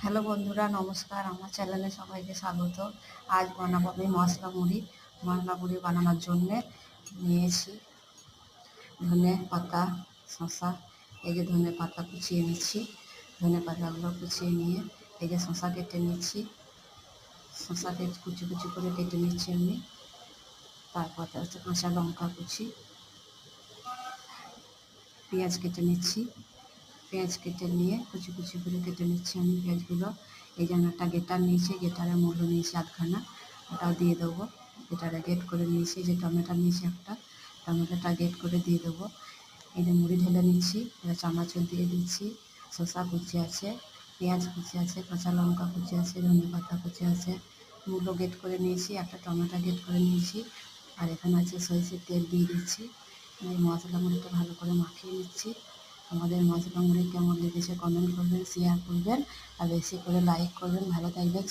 Hello বন্ধুরা, নমস্কার। আমার চ্যানেলে সবাইকে স্বাগত। আজ বানাবো আমি মশলা মুড়ি। মশলা মুড়ি বানানোর জন্যে নিয়েছি ধনে পাতা, শসা। এই যে ধনে পাতা কুচিয়ে নিচ্ছি, ধনে পাতাগুলো কুচিয়ে নিয়ে এই যে শসা কেটে নিচ্ছি, শসাকে কুচি কুচি করে কেটে নিচ্ছি আমি। তারপর হচ্ছে কাঁচা লঙ্কা কুচি, পেঁয়াজ কেটে নিচ্ছি, পেঁয়াজ কেটে নিয়ে কুচি কুচি করে কেটে নিচ্ছি আমি পেঁয়াজগুলো। এই যে আমি একটা গেটার নিয়েছি, গেটারের মূল্য নিয়েছি আধখানা, ওটাও দিয়ে দেবো। গেটারে গেট করে নিয়েছি। যে টমেটো নিয়েছি একটা, টমেটোটা গেট করে দিয়ে দেবো। এই যে মুড়ি ঢেলে নিচ্ছি, এবার চামচে দিয়ে দিচ্ছি। শসা কুচি আছে, পেঁয়াজ কুচি আছে, কাঁচা লঙ্কা কুচি আছে, ধনে পাতা কুচি আছে, মূলো গেট করে নিয়েছি, একটা টমেটো গেট করে নিয়েছি। আর এখানে আছে সরষের তেল দিয়ে দিচ্ছি। এই মশলা মুড়িটা ভালো করে মাখিয়ে নিচ্ছি। আমাদের মশলা মুড়ি কেমন লেগেছে কমেন্ট করবেন, শেয়ার করবেন, আর বেশি করে লাইক করবেন। ভালো থাকবেন।